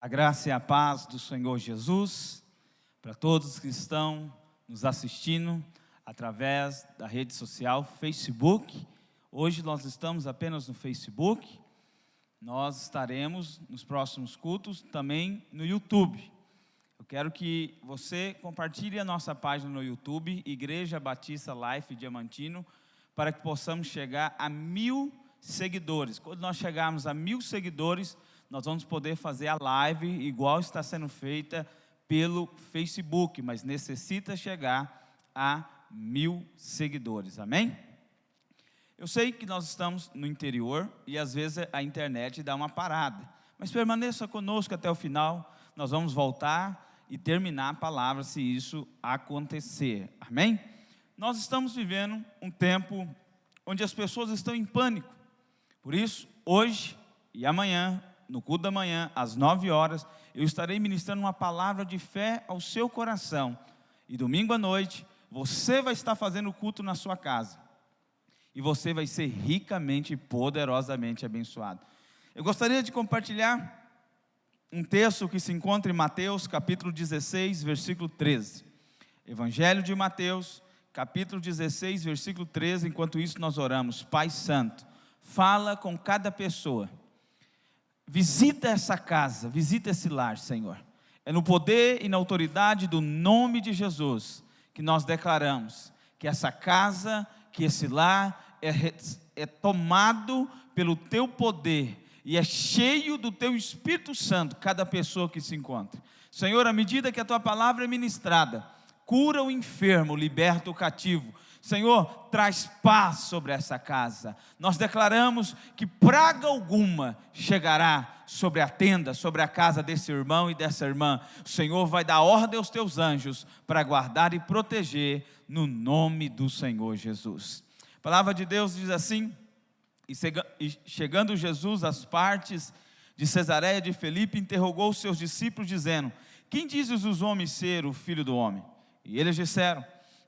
A graça e a paz do Senhor Jesus, para todos que estão nos assistindo através da rede social Facebook. Hoje nós estamos apenas no Facebook, nós estaremos nos próximos cultos também no YouTube. Eu quero que você compartilhe a nossa página no YouTube, Igreja Batista Life Diamantino, para que possamos chegar a 1000 seguidores. Quando nós chegarmos a 1000 seguidores, nós vamos poder fazer a live igual está sendo feita pelo Facebook, mas necessita chegar a 1000 seguidores, amém? Eu sei que nós estamos no interior e às vezes a internet dá uma parada, mas permaneça conosco até o final, nós vamos voltar e terminar a palavra se isso acontecer, amém? Nós estamos vivendo um tempo onde as pessoas estão em pânico, por isso, hoje e amanhã, no culto da manhã, às 9 horas, eu estarei ministrando uma palavra de fé ao seu coração. E domingo à noite, você vai estar fazendo o culto na sua casa. E você vai ser ricamente e poderosamente abençoado. Eu gostaria de compartilhar um texto que se encontra em Mateus, capítulo 16, versículo 13. Evangelho de Mateus, capítulo 16, versículo 13. Enquanto isso nós oramos. Pai Santo, fala com cada pessoa. Visita essa casa, visita esse lar, Senhor. É no poder e na autoridade do nome de Jesus que nós declaramos que essa casa, que esse lar é tomado pelo Teu poder e é cheio do Teu Espírito Santo, cada pessoa que se encontra. Senhor, à medida que a Tua palavra é ministrada, cura o enfermo, liberta o cativo. Senhor, traz paz sobre essa casa. Nós declaramos que praga alguma chegará sobre a tenda, sobre a casa desse irmão e dessa irmã. O Senhor vai dar ordem aos teus anjos para guardar e proteger no nome do Senhor Jesus. A palavra de Deus diz assim: e chegando Jesus às partes de Cesareia de Filipe, interrogou os seus discípulos dizendo: quem dizes os homens ser o Filho do Homem? E eles disseram: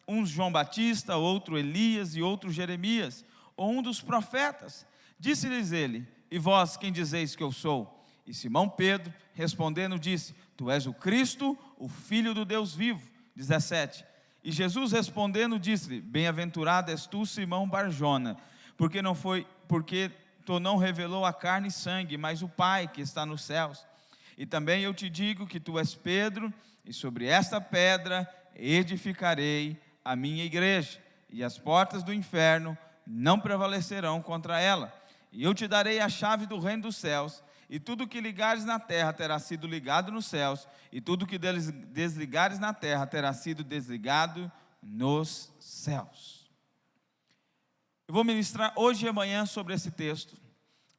uns João Batista, outro Elias e outro Jeremias, ou um dos profetas. Disse-lhes ele: e vós quem dizeis que eu sou? E Simão Pedro respondendo disse: tu és o Cristo, o Filho do Deus vivo. 17. E Jesus respondendo disse-lhe: bem-aventurado és tu, Simão Barjona, porque tu não revelou a carne e sangue, mas o Pai que está nos céus. E também eu te digo que tu és Pedro, e sobre esta pedra edificarei a minha igreja, e as portas do inferno não prevalecerão contra ela. E eu te darei a chave do reino dos céus, e tudo que ligares na terra terá sido ligado nos céus, e tudo que desligares na terra terá sido desligado nos céus. Eu vou ministrar hoje e amanhã sobre esse texto.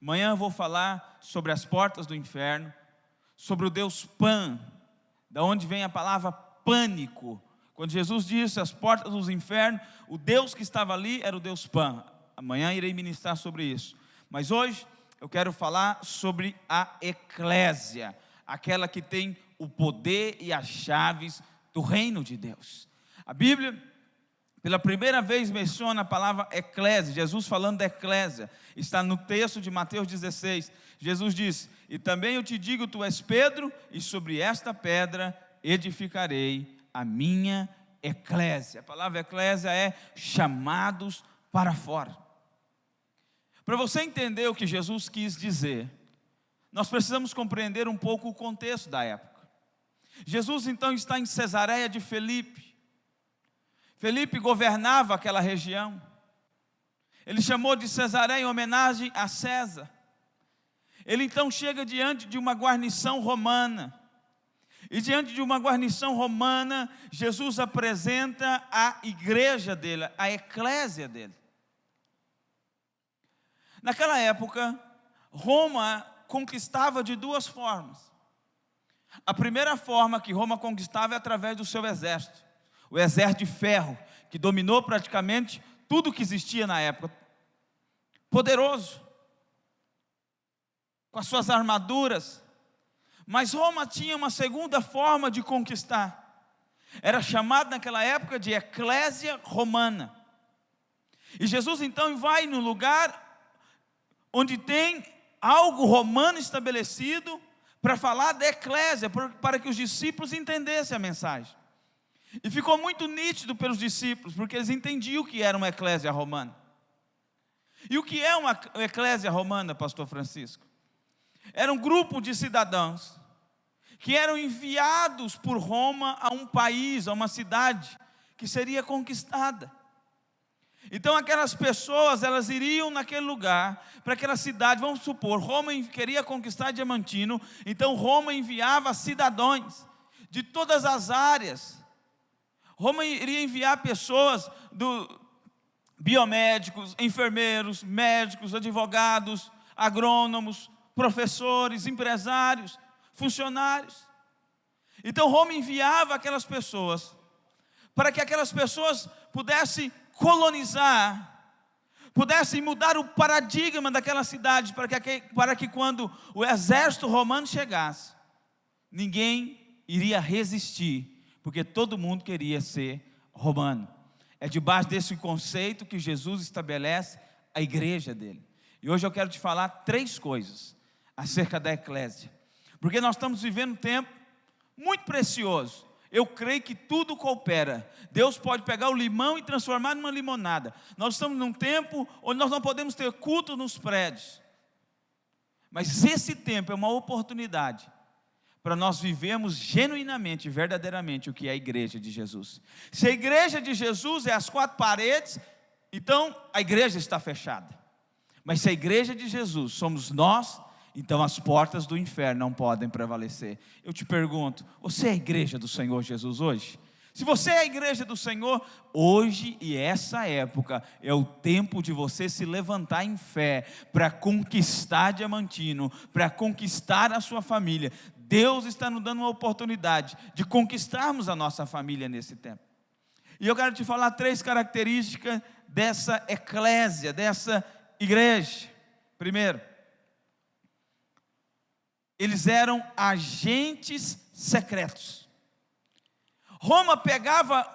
Amanhã eu vou falar sobre as portas do inferno, sobre o Deus Pan, da onde vem a palavra pânico. Quando Jesus disse as portas dos infernos, o Deus que estava ali era o Deus Pan. Amanhã irei ministrar sobre isso. Mas hoje eu quero falar sobre a eclésia, aquela que tem o poder e as chaves do reino de Deus. A Bíblia, pela primeira vez, menciona a palavra eclésia. Jesus falando da eclésia, está no texto de Mateus 16. Jesus disse: e também eu te digo, tu és Pedro, e sobre esta pedra edificarei a minha eclésia. A palavra eclésia é chamados para fora. Para você entender o que Jesus quis dizer, nós precisamos compreender um pouco o contexto da época. Jesus então está em Cesareia de Filipe. Filipe governava aquela região. Ele chamou de Cesareia em homenagem a César. Ele então chega diante de uma guarnição romana. E diante de uma guarnição romana, Jesus apresenta a igreja dele, a eclésia dele. Naquela época, Roma conquistava de duas formas. A primeira forma que Roma conquistava é através do seu exército. O exército de ferro, que dominou praticamente tudo que existia na época. Poderoso, com as suas armaduras. Mas Roma tinha uma segunda forma de conquistar. Era chamado naquela época de eclésia romana. E Jesus então vai no lugar onde tem algo romano estabelecido para falar da eclésia, para que os discípulos entendessem a mensagem. E ficou muito nítido pelos discípulos, porque eles entendiam o que era uma eclésia romana. E o que é uma eclésia romana, pastor Francisco? Era um grupo de cidadãos que eram enviados por Roma a um país, a uma cidade que seria conquistada. Então aquelas pessoas, elas iriam naquele lugar, para aquela cidade, vamos supor, Roma queria conquistar Diamantino, então Roma enviava cidadãos de todas as áreas. Roma iria enviar pessoas biomédicos, enfermeiros, médicos, advogados, agrônomos, professores, empresários, funcionários. Então Roma enviava aquelas pessoas, para que aquelas pessoas pudessem colonizar, pudessem mudar o paradigma daquela cidade, para que quando o exército romano chegasse, ninguém iria resistir, porque todo mundo queria ser romano. É debaixo desse conceito que Jesus estabelece a igreja dele. E hoje eu quero te falar 3 coisas acerca da eclésia, porque nós estamos vivendo um tempo muito precioso. Eu creio que tudo coopera. Deus pode pegar o limão e transformar numa limonada. Nós estamos num tempo onde nós não podemos ter culto nos prédios, mas esse tempo é uma oportunidade para nós vivermos genuinamente, verdadeiramente o que é a igreja de Jesus. Se a igreja de Jesus é as 4 paredes, então a igreja está fechada. Mas se a igreja de Jesus somos nós, então as portas do inferno não podem prevalecer. Eu te pergunto, você é a igreja do Senhor Jesus hoje? Se você é a igreja do Senhor, hoje e essa época é o tempo de você se levantar em fé para conquistar Diamantino, para conquistar a sua família. Deus está nos dando uma oportunidade de conquistarmos a nossa família nesse tempo. E eu quero te falar 3 características dessa eclésia, dessa igreja. Primeiro, eles eram agentes secretos. Roma pegava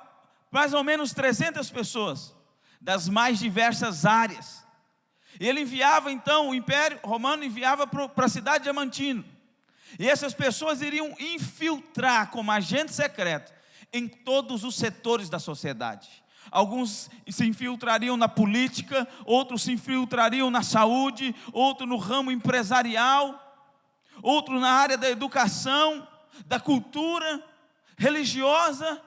mais ou menos 300 pessoas, das mais diversas áreas. Ele enviava então, o Império Romano enviava para a cidade de Diamantino. E essas pessoas iriam infiltrar como agente secreto em todos os setores da sociedade. Alguns se infiltrariam na política, outros se infiltrariam na saúde, outros no ramo empresarial, outros na área da educação, da cultura religiosa.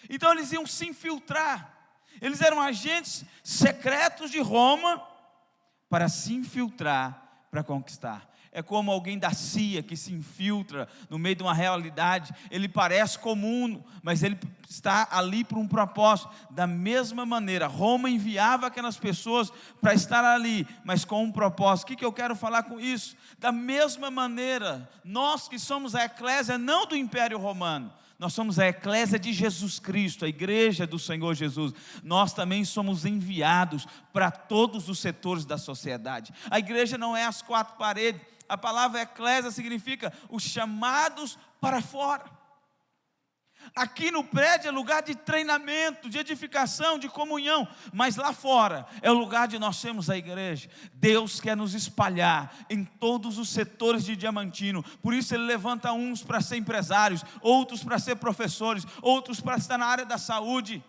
Então eles iam se infiltrar. Eles eram agentes secretos de Roma para se infiltrar, para conquistar. É como alguém da CIA que se infiltra no meio de uma realidade. Ele parece comum, mas ele está ali por um propósito. Da mesma maneira, Roma enviava aquelas pessoas para estar ali, mas com um propósito. O que eu quero falar com isso? Da mesma maneira, nós que somos a eclésia não do Império Romano, nós somos a eclésia de Jesus Cristo, a igreja do Senhor Jesus. Nós também somos enviados para todos os setores da sociedade. A igreja não é as 4 paredes. A palavra eclésia significa os chamados para fora. Aqui no prédio é lugar de treinamento, de edificação, de comunhão, mas lá fora é o lugar de nós sermos a igreja. Deus quer nos espalhar em todos os setores de Diamantino. Por isso Ele levanta uns para ser empresários, outros para ser professores, outros para estar na área da saúde.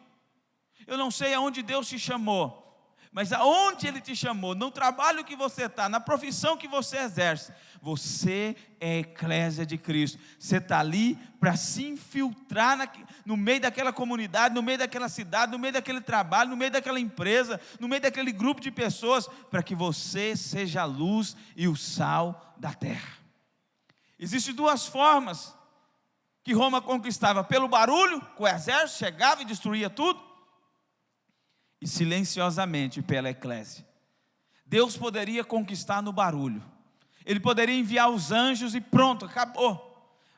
Eu não sei aonde Deus te chamou, mas aonde Ele te chamou, no trabalho que você está, na profissão que você exerce, você é a eclésia de Cristo. Você está ali para se infiltrar no meio daquela comunidade, no meio daquela cidade, no meio daquele trabalho, no meio daquela empresa, no meio daquele grupo de pessoas, para que você seja a luz e o sal da terra. Existem 2 formas que Roma conquistava: pelo barulho, que o exército chegava e destruía tudo, e silenciosamente pela eclésia. Deus poderia conquistar no barulho, Ele poderia enviar os anjos e pronto, acabou.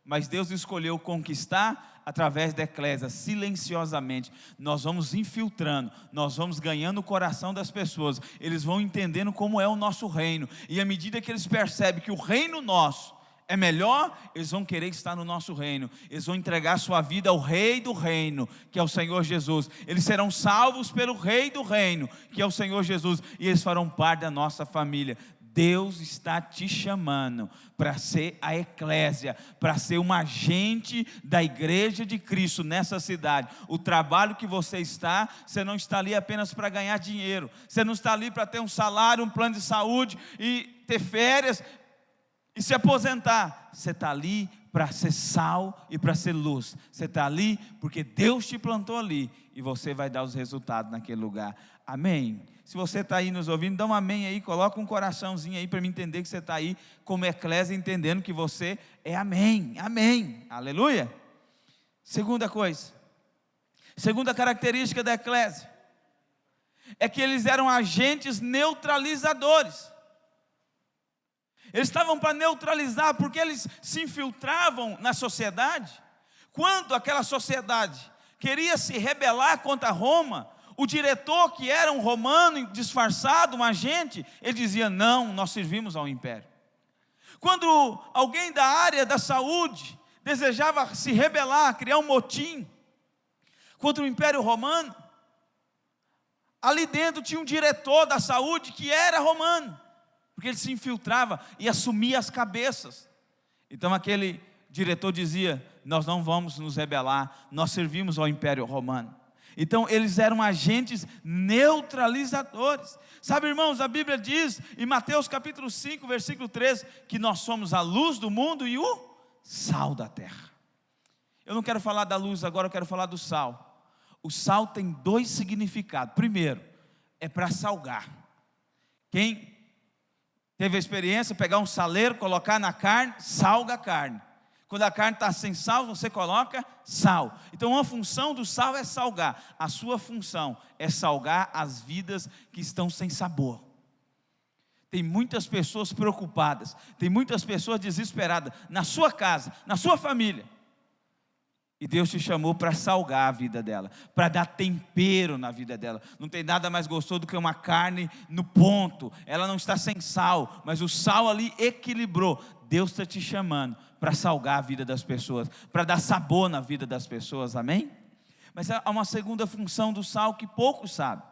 Mas Deus escolheu conquistar através da eclésia, silenciosamente. Nós vamos infiltrando, nós vamos ganhando o coração das pessoas. Eles vão entendendo como é o nosso reino, e à medida que eles percebem que o reino nosso é melhor, eles vão querer estar no nosso reino. Eles vão entregar sua vida ao Rei do reino, que é o Senhor Jesus. Eles serão salvos pelo Rei do reino, que é o Senhor Jesus, e eles farão parte da nossa família. Deus está te chamando para ser a eclésia, para ser um agente da igreja de Cristo nessa cidade. O trabalho que você não está ali apenas para ganhar dinheiro, você não está ali para ter um salário, um plano de saúde e ter férias e se aposentar. Você está ali para ser sal e para ser luz. Você está ali porque Deus te plantou ali e você vai dar os resultados naquele lugar. Amém? Se você está aí nos ouvindo, dá um amém aí, coloca um coraçãozinho aí para me entender que você está aí como eclésia, entendendo que você é amém, amém, aleluia. Segunda coisa, segunda característica da eclésia, é que eles eram agentes neutralizadores. Eles estavam para neutralizar, porque eles se infiltravam na sociedade. Quando aquela sociedade queria se rebelar contra Roma, o diretor, que era um romano disfarçado, um agente, ele dizia: não, nós servimos ao império. Quando alguém da área da saúde desejava se rebelar, criar um motim contra o império romano, ali dentro tinha um diretor da saúde que era romano, porque ele se infiltrava e assumia as cabeças. Então aquele diretor dizia: nós não vamos nos rebelar, nós servimos ao império romano. Então eles eram agentes neutralizadores. Sabe, irmãos, a Bíblia diz em Mateus capítulo 5, versículo 13, que nós somos a luz do mundo e o sal da terra. Eu não quero falar da luz agora, eu quero falar do sal. O sal tem dois significados. Primeiro, é para salgar. Quem teve a experiência, pegar um saleiro, colocar na carne, salga a carne. Quando a carne está sem sal, você coloca sal. Então uma função do sal é salgar. A sua função é salgar as vidas que estão sem sabor. Tem muitas pessoas preocupadas, tem muitas pessoas desesperadas na sua casa, na sua família. E Deus te chamou para salgar a vida dela, para dar tempero na vida dela. Não tem nada mais gostoso do que uma carne no ponto. Ela não está sem sal, mas o sal ali equilibrou. Deus está te chamando para salgar a vida das pessoas, para dar sabor na vida das pessoas, amém? Mas há uma segunda função do sal que poucos sabem.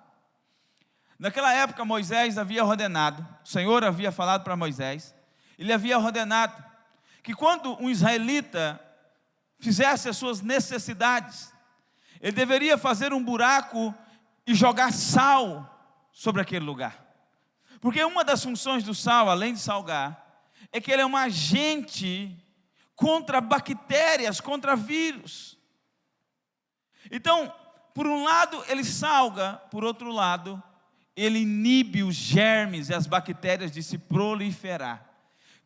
Naquela época Moisés havia ordenado, o Senhor havia falado para Moisés, ele havia ordenado que quando um israelita fizesse as suas necessidades, ele deveria fazer um buraco e jogar sal sobre aquele lugar. Porque uma das funções do sal, além de salgar, é que ele é um agente contra bactérias, contra vírus. Então, por um lado ele salga, por outro lado ele inibe os germes e as bactérias de se proliferar.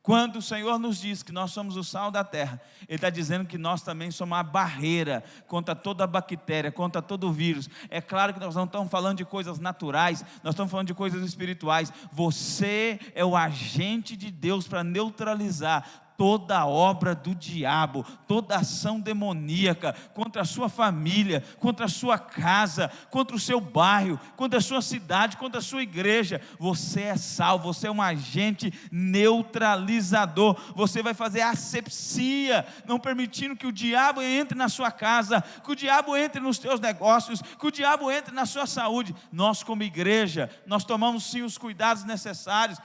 Quando o Senhor nos diz que nós somos o sal da terra, Ele está dizendo que nós também somos uma barreira contra toda bactéria, contra todo vírus. É claro que nós não estamos falando de coisas naturais, nós estamos falando de coisas espirituais. Você é o agente de Deus para neutralizar toda obra do diabo, toda ação demoníaca contra a sua família, contra a sua casa, contra o seu bairro, contra a sua cidade, contra a sua igreja. Você é sal, você é um agente neutralizador. Você vai fazer asepsia, não permitindo que o diabo entre na sua casa, que o diabo entre nos teus negócios, que o diabo entre na sua saúde. Nós como igreja, nós tomamos sim os cuidados necessários,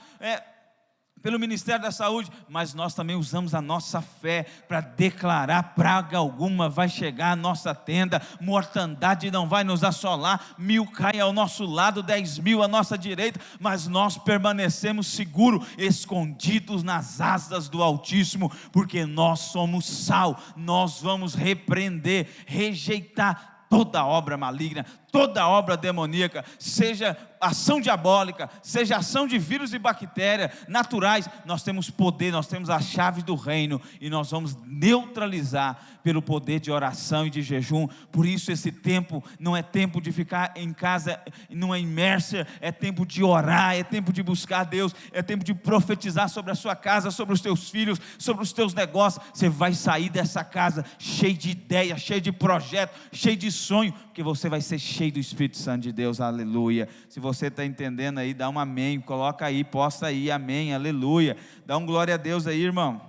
pelo Ministério da Saúde, mas nós também usamos a nossa fé para declarar: praga alguma vai chegar à nossa tenda, mortandade não vai nos assolar, 1000 caem ao nosso lado, 10.000 à nossa direita, mas nós permanecemos seguros, escondidos nas asas do Altíssimo, porque nós somos sal. Nós vamos repreender, rejeitar toda obra maligna, toda obra demoníaca, seja ação diabólica, seja ação de vírus e bactérias naturais. Nós temos poder, nós temos a chave do reino, e nós vamos neutralizar pelo poder de oração e de jejum. Por isso esse tempo não é tempo de ficar em casa numa inércia, é tempo de orar, é tempo de buscar Deus, é tempo de profetizar sobre a sua casa, sobre os teus filhos, sobre os teus negócios. Você vai sair dessa casa cheio de ideia, cheio de projeto, cheio de sonho, porque você vai ser cheio do Espírito Santo de Deus, aleluia. Se você está entendendo aí, dá um amém, coloca aí, posta aí, amém, aleluia. Dá um glória a Deus aí, irmão.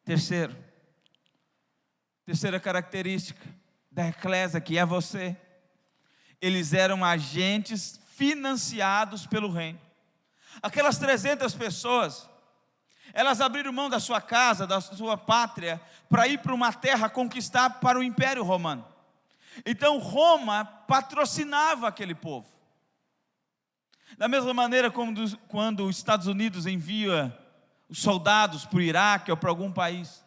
Terceira característica da eclésia, que é você. Eles eram agentes financiados pelo reino. Aquelas 300 pessoas, elas abriram mão da sua casa, da sua pátria, para ir para uma terra conquistar para o Império Romano. Então Roma patrocinava aquele povo. Da mesma maneira como quando os Estados Unidos envia os soldados para o Iraque ou para algum país,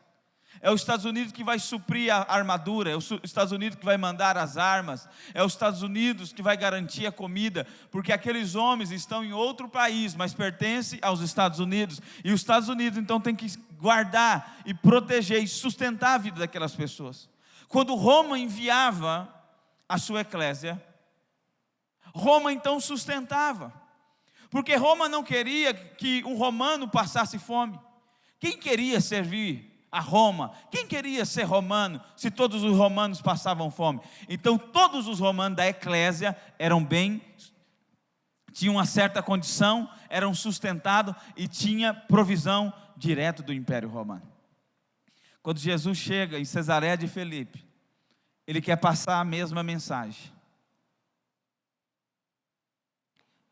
é os Estados Unidos que vai suprir a armadura, é os Estados Unidos que vai mandar as armas, é os Estados Unidos que vai garantir a comida, porque aqueles homens estão em outro país, mas pertencem aos Estados Unidos, e os Estados Unidos então tem que guardar e proteger e sustentar a vida daquelas pessoas. Quando Roma enviava a sua eclésia, Roma então sustentava, porque Roma não queria que um romano passasse fome. Quem queria servir a Roma? Quem queria ser romano se todos os romanos passavam fome? Então todos os romanos da eclésia tinham uma certa condição, eram sustentados e tinha provisão direto do Império Romano. Quando Jesus chega em Cesareia de Filipe, ele quer passar a mesma mensagem.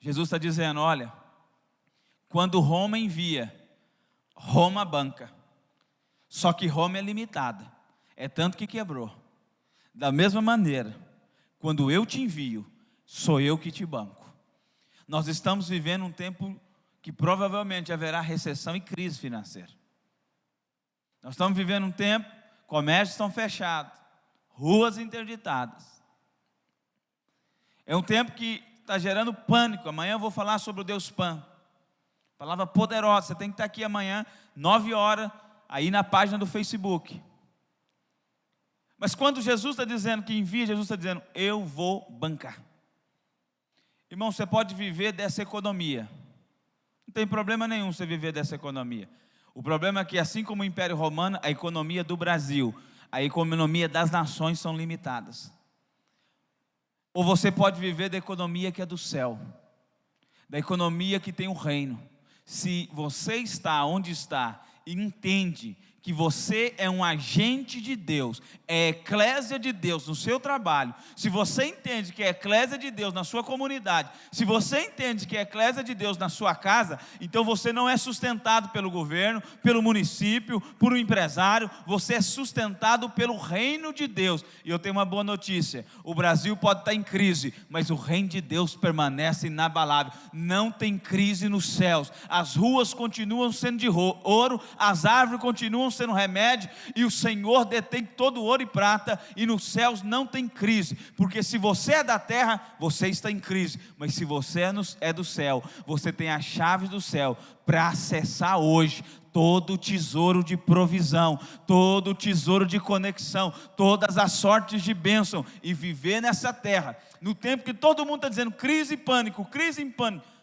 Jesus está dizendo: olha, quando Roma envia, Roma banca. Só que Roma é limitada, é tanto que quebrou. Da mesma maneira, quando eu te envio, sou eu que te banco. Nós estamos vivendo um tempo que provavelmente haverá recessão e crise financeira. Nós estamos vivendo um tempo, comércios estão fechados, ruas interditadas. É um tempo que está gerando pânico. Amanhã eu vou falar sobre o Deus Pan. Palavra poderosa, você tem que estar aqui amanhã, 9 horas, aí na página do Facebook. Mas quando Jesus está dizendo que envia, Jesus está dizendo: eu vou bancar. Irmão, você pode viver dessa economia. Não tem problema nenhum você viver dessa economia. O problema é que, assim como o Império Romano, a economia do Brasil, a economia das nações são limitadas. Ou você pode viver da economia que é do céu, da economia que tem o reino. Se você está onde está e entende que você é um agente de Deus, é eclésia de Deus no seu trabalho, se você entende que é eclésia de Deus na sua comunidade, se você entende que é eclésia de Deus na sua casa, então você não é sustentado pelo governo, pelo município, por um empresário, você é sustentado pelo reino de Deus. E eu tenho uma boa notícia: o Brasil pode estar em crise, mas o reino de Deus permanece inabalável. Não tem crise nos céus, as ruas continuam sendo de ouro, as árvores continuam sendo remédio, e o Senhor detém todo ouro e prata, e nos céus não tem crise, porque se você é da terra, você está em crise, mas se você é do céu, você tem as chaves do céu para acessar hoje todo o tesouro de provisão, todo o tesouro de conexão, todas as sortes de bênção, e viver nessa terra, no tempo que todo mundo está dizendo crise e pânico,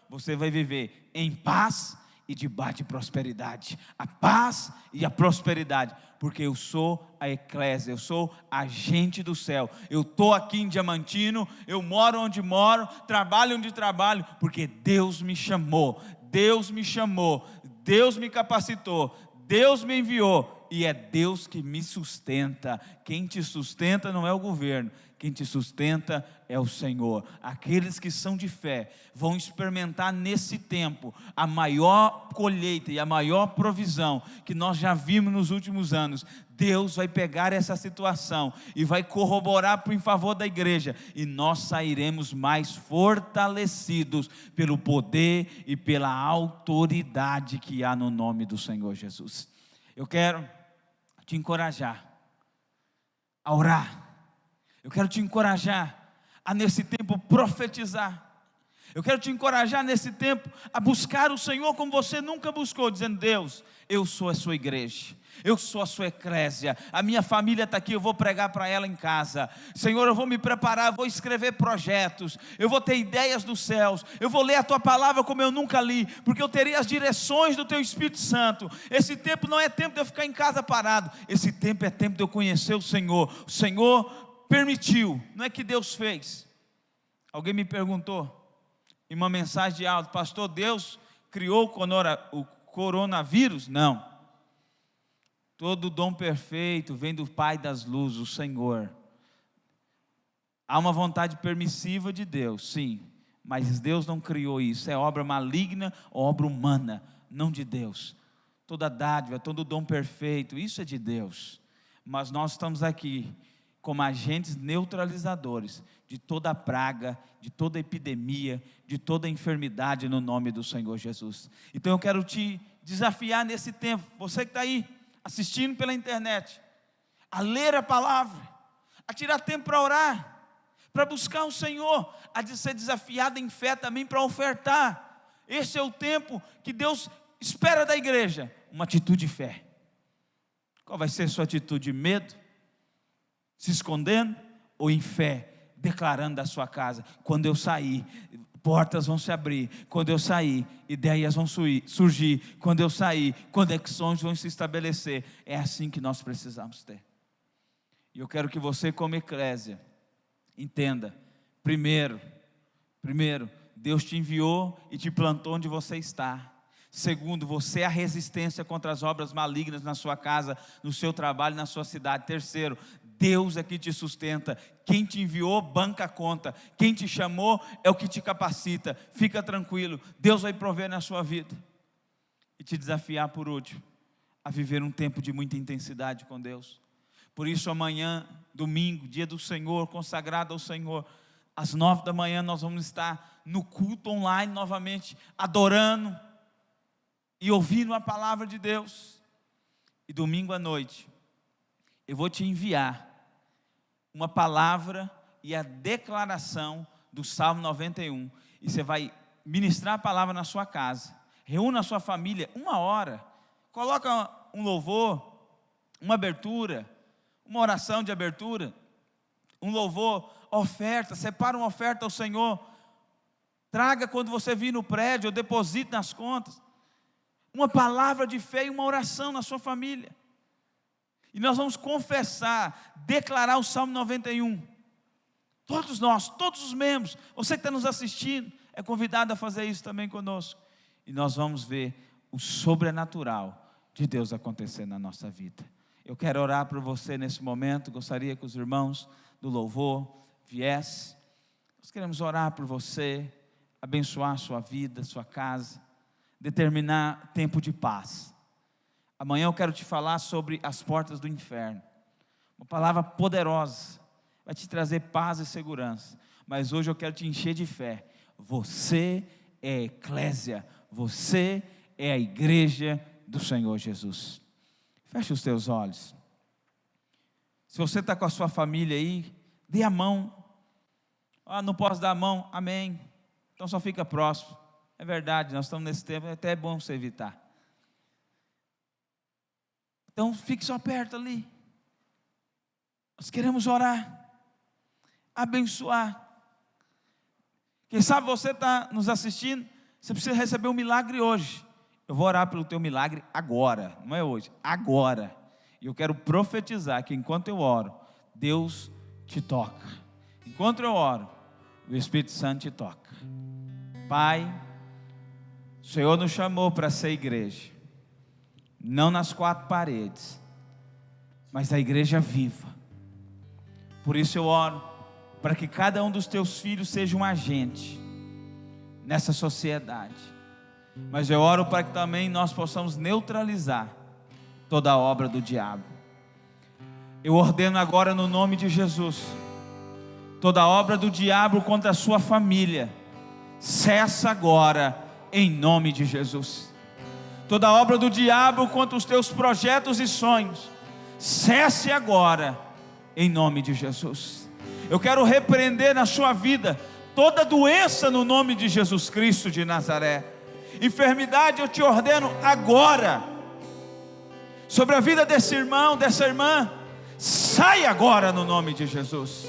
você vai viver em paz e debaixo de prosperidade, a paz e a prosperidade, porque eu sou a eclésia, eu sou agente do céu. Eu estou aqui em Diamantino, eu moro onde moro, trabalho onde trabalho, porque Deus me chamou, Deus me capacitou, Deus me enviou, e é Deus que me sustenta. Quem te sustenta não é o governo, quem te sustenta é o Senhor. Aqueles que são de fé vão experimentar nesse tempo a maior colheita e a maior provisão que nós já vimos nos últimos anos. Deus vai pegar essa situação e vai corroborar em favor da igreja, e nós sairemos mais fortalecidos pelo poder e pela autoridade que há no nome do Senhor Jesus. Eu quero te encorajar a orar. Eu quero te encorajar a nesse tempo profetizar. Eu quero te encorajar nesse tempo a buscar o Senhor como você nunca buscou, dizendo: Deus, eu sou a sua igreja, eu sou a sua eclésia, a minha família está aqui, eu vou pregar para ela em casa. Senhor, eu vou me preparar, vou escrever projetos, eu vou ter ideias dos céus, eu vou ler a tua palavra como eu nunca li, porque eu terei as direções do teu Espírito Santo. Esse tempo não é tempo de eu ficar em casa parado, esse tempo é tempo de eu conhecer o Senhor. O Senhor permitiu, não é que Deus fez. Alguém me perguntou em uma mensagem de áudio: pastor, Deus criou o coronavírus? Não. Todo dom perfeito vem do Pai das luzes, o Senhor. Há uma vontade permissiva de Deus, sim, Mas Deus não criou isso, é obra maligna ou obra humana, não de Deus. Toda dádiva, todo dom perfeito, isso é de Deus. Mas nós estamos aqui como agentes neutralizadores de toda praga, de toda epidemia, de toda enfermidade no nome do Senhor Jesus. Então eu quero te desafiar nesse tempo, você que está aí assistindo pela internet, a ler a palavra, a tirar tempo para orar, para buscar o Senhor, a ser desafiado em fé também para ofertar. Esse é o tempo que Deus espera da igreja, uma atitude de fé. Qual vai ser a sua atitude? De medo? Se escondendo? Ou em fé, declarando da sua casa: quando eu sair, portas vão se abrir, quando eu sair, ideias vão surgir, quando eu sair, conexões vão se estabelecer. É assim que nós precisamos ter. E eu quero que você, como eclésia, entenda: primeiro, Deus te enviou e te plantou onde você está. Segundo, você é a resistência contra as obras malignas na sua casa, no seu trabalho, na sua cidade. Terceiro, Deus é que te sustenta. Quem te enviou, banca a conta. Quem te chamou é o que te capacita. Fica tranquilo, Deus vai prover na sua vida. E te desafiar, por último, a viver um tempo de muita intensidade com Deus. Por isso amanhã, domingo, dia do Senhor, consagrado ao Senhor, às 9 da manhã nós vamos estar no culto online novamente, adorando e ouvindo a palavra de Deus. E domingo à noite eu vou te enviar uma palavra e a declaração do Salmo 91, e você vai ministrar a palavra na sua casa. Reúna a sua família 1 hora, coloca um louvor, uma abertura, uma oração de abertura, um louvor, oferta, separa uma oferta ao Senhor, traga quando você vir no prédio, ou deposite nas contas, uma palavra de fé e uma oração na sua família. E nós vamos confessar, declarar o Salmo 91. Todos nós, todos os membros, você que está nos assistindo, é convidado a fazer isso também conosco. E nós vamos ver o sobrenatural de Deus acontecer na nossa vida. Eu quero orar por você nesse momento. Gostaria que os irmãos do louvor viessem. Nós queremos orar por você, abençoar a sua vida, a sua casa, determinar tempo de paz. Amanhã eu quero te falar sobre as portas do inferno. Uma palavra poderosa, vai te trazer paz e segurança. Mas hoje eu quero te encher de fé. Você é a eclésia, você é a igreja do Senhor Jesus. Feche os teus olhos. Se você está com a sua família aí, dê a mão. Não posso dar a mão, amém. Então só fica próximo. É verdade, nós estamos nesse tempo, é até bom você evitar. Então fique só perto ali. Nós queremos orar, abençoar. Quem sabe você está nos assistindo, você precisa receber um milagre hoje. Eu vou orar pelo teu milagre agora, não é hoje, agora. E eu quero profetizar que enquanto eu oro, Deus te toca. Enquanto eu oro, o Espírito Santo te toca. Pai, o Senhor nos chamou para ser igreja, não nas 4 paredes, mas a igreja viva. Por isso eu oro para que cada um dos teus filhos seja um agente nessa sociedade. Mas eu oro para que também nós possamos neutralizar toda a obra do diabo. Eu ordeno agora no nome de Jesus, toda a obra do diabo contra a sua família, cessa agora em nome de Jesus. Toda a obra do diabo contra os teus projetos e sonhos, cesse agora em nome de Jesus. Eu quero repreender na sua vida toda doença no nome de Jesus Cristo de Nazaré. Enfermidade eu te ordeno agora sobre a vida desse irmão, dessa irmã, sai agora no nome de Jesus.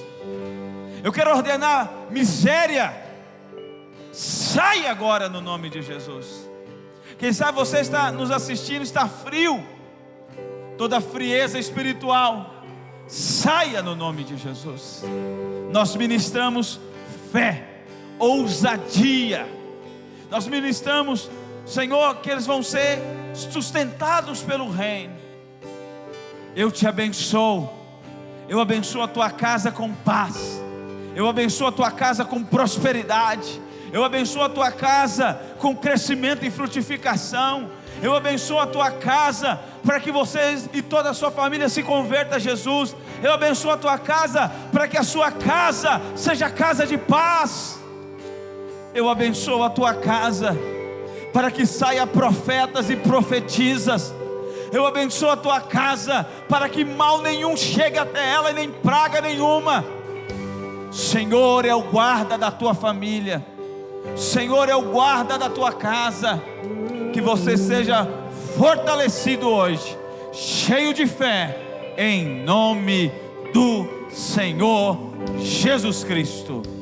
Eu quero ordenar miséria, sai agora no nome de Jesus. Quem sabe você está nos assistindo, está frio, toda frieza espiritual, saia no nome de Jesus. Nós ministramos fé, ousadia. Nós ministramos, Senhor, que eles vão ser sustentados pelo reino. Eu te abençoo. Eu abençoo a tua casa com paz. Eu abençoo a tua casa com prosperidade. Eu abençoo a tua casa com crescimento e frutificação. Eu abençoo a tua casa para que você e toda a sua família se converta a Jesus. Eu abençoo a tua casa para que a sua casa seja casa de paz. Eu abençoo a tua casa para que saia profetas e profetizas. Eu abençoo a tua casa para que mal nenhum chegue até ela e nem praga nenhuma. Senhor é o guarda da tua família. Senhor é o guarda da tua casa. Que você seja fortalecido hoje, cheio de fé, em nome do Senhor Jesus Cristo.